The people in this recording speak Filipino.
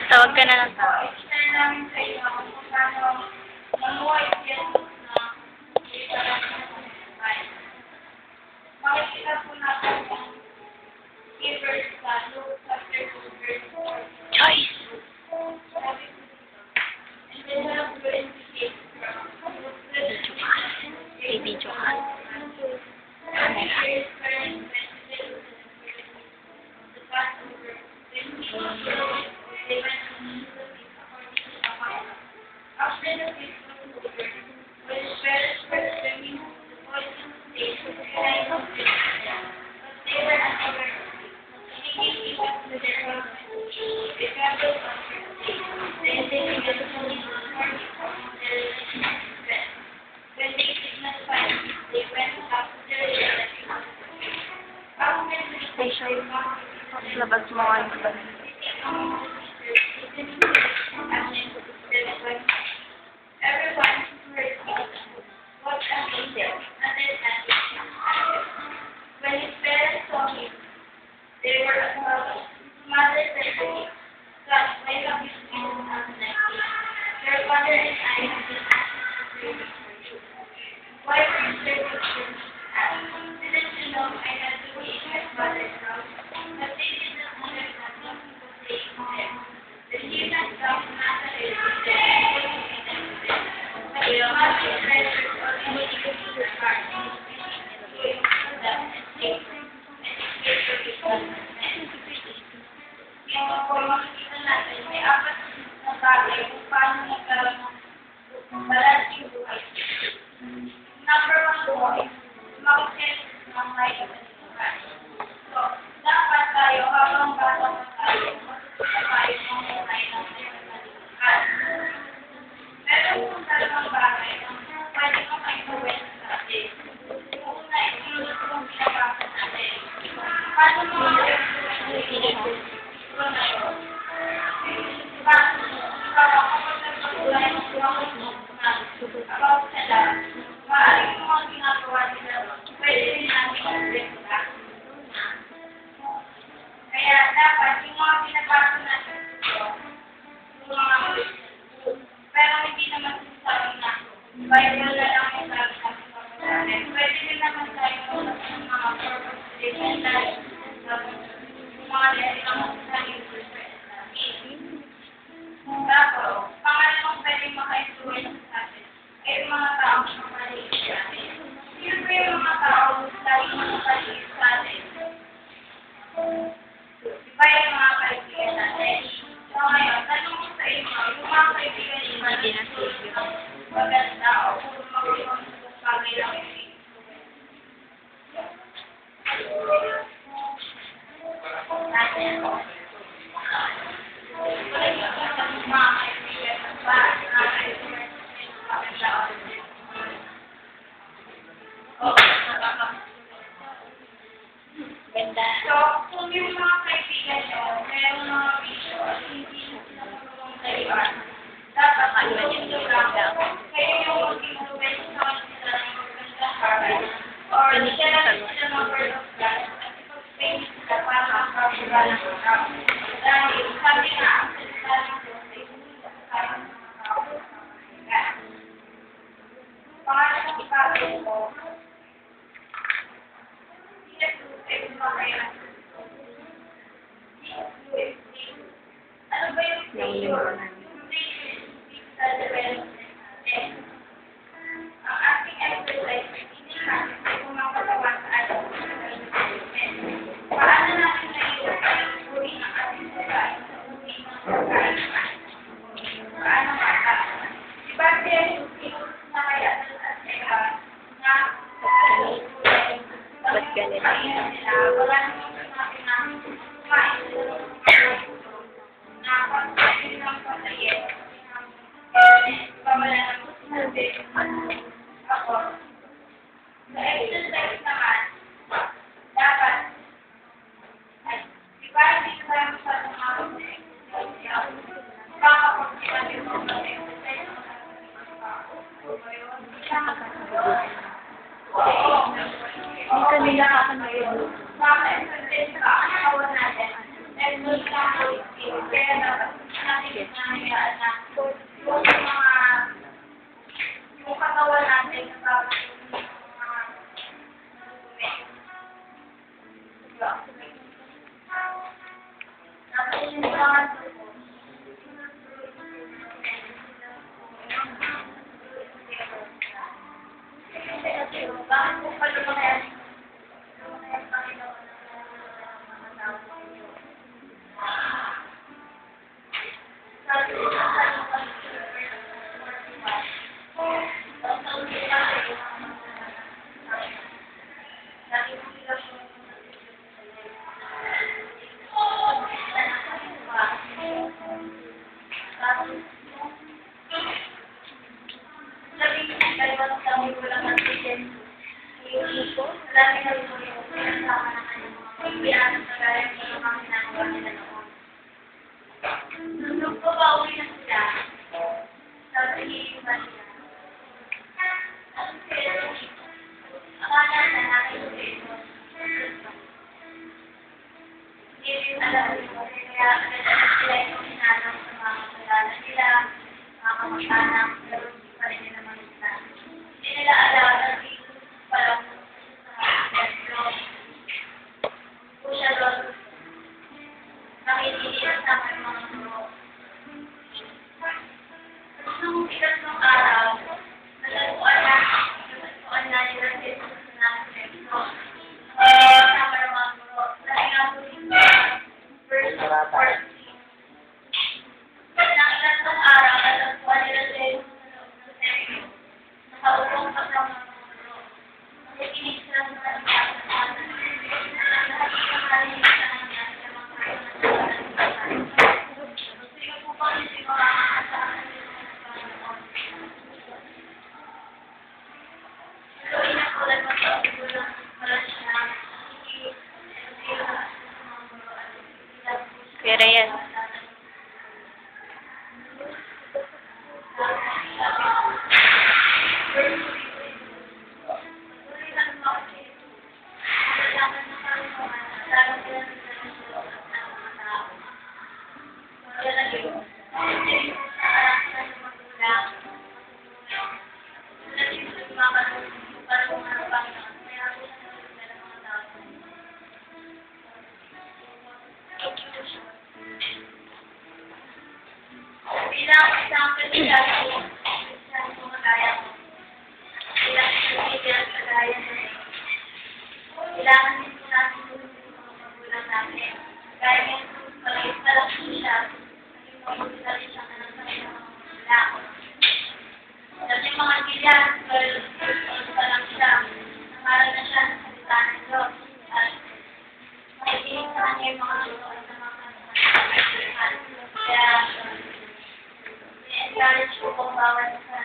Tawag ka na lang tao. Makikita po natin yung givers sa Luke chapter 2 verse 4. Choice! And then we'll investigate from Video ka. Camera. After the feast was over, when the parents were returning, the boys stayed behind the children, but they were unaware of it. Taking even to their husbands, they traveled on their way. Then they began to leave the morning among their relatives and friends. When they did not find it, they went up to their relatives. After the Station. Labas mo ang ba? everyone heard what a angel understanding him. When his parents saw him, they were astonished. His mother said to him, "Son, why have you been up like this? Your father and I have been asking for you. Why were you searching for me?" Didn't you know I had to be in my father's house? But they did not understand what he was saying to them. Then he sat down in Nazareth with them and was with them. But his mother treasured all the things in her heart, and was busy doing for them and saying, and it gave her his understanding. Dito po makikita natin may apat na bagay kung paano nagkaroon ng balansing buhay. Number 1 po is mag-set ng life at buhay. So, dapat tayo habang bata pa tayo, matutuwa tayo ng buhay ng sirang. Meron kung dalawang bagay na pwede maka-influence sa atin. Una, yung pinabasa natin. Paano mo ma-influence na yun? Ikaw kapag nagpagulay ng buhay mo about sa lahat, maaaring yung mga ginagawa nila, pwede rin namin i-reflect. Kaya dapat yung mga pinabasa natin yung mga pero hindi naman sinasabi na Bible na lang yung sabi natin pagkasabi. Pwede rin naman tayo ng mga purpose-driven life. Yung mga dahil naman sa yung purpose natin. Tapos, pangalawang pwedeng maka-influence sa atin ay yung mga taong maliit sa atin. Sino ba yung mga taong lagi maliit sa atin? Diba yung mga kaibigan natin? So ngayon, tanong ko sa inyo, yung mga kaibigan nyo na maganda o kung mag-iwan sa bagay lang yung natin. Mga kaibigan na ba? Ganda. So, kung yung mga kaibigan nyo, meron mga vision, hindi sila marunong tayuan, dapat tulungan nyo lang. Kayo yung mag-influence sa kanila ng magandang habit, or share sila ng word of God, at ipag-pray sila para makakabula ng tao. Dahil sabi nga, ang salita ng Diyos ay sumunod sa mga tao sa kaibigan. Pangalang bagay ko, ano ba yung station? Sa development natin. Ang ating exercise, hindi natin ay kumakatawan sa ating development. Paano natin naiwan ang uri ng ating pagkain sa uri ng pagkain natin? Paano mata? Diba siya yung sinus na kaya at seka na Ba't ganito? wala namang sinabi na kumain sila ng mga na pag-sabi ng patayin. Wala namang sinabi. Ako, sa exercise naman, dapat, di ba hindi tayo masyadong makapag na exercise? Baka kung sinabi mo mag-exercise, Hindi ka nila kakanayin. Baka exercise ka, ang kawan natin. Kaya natin nangyayaan na yung mga yung katawan natin na parang tapos yung mga bakit po pala mga Panginoon ng mga tao? Sabi ko sa nung po ba uwi na sila, sabi ni Maria, akala na natin ito. Hindi rin alam ito, kaya sila yung hinanap sa mga kilala nila, mga kamag-anak, pero hindi pa rin nila makita. Hindi nila alam na dito parang sa templo. Po siya doon, nakikita sa mga guro. Nung ikatlong araw, natagpuan na nila dito sa templo. Kasama ng mga guro. Sabi nga po dito, verse 14. Nang ikatlong araw, natagpuan nila dito sa templo. Nakaulong pa sa mga guro. Nakikinig sila sa mga lahat ng marinig sa kanya sa mga sige po ba hindi makakasaan so inakulan mo sa ulo para siya Pera yan. Bilang isang Kristiyano, kagaya mo. Bilang isang kagaya mo. Kailangan din po natin tulungan yung mga magulang natin. Kaya yung palagit na lang siya, naging mabuti na rin siya na ng kanyang mga magulang. At yung mga gilan, 12 years old pa lang siya, nangaral na siya ng salita ng Diyos. At makikinig sa kanya yung mga luluan sa mga kanyang kaya, i-encourage ko kung bawat sa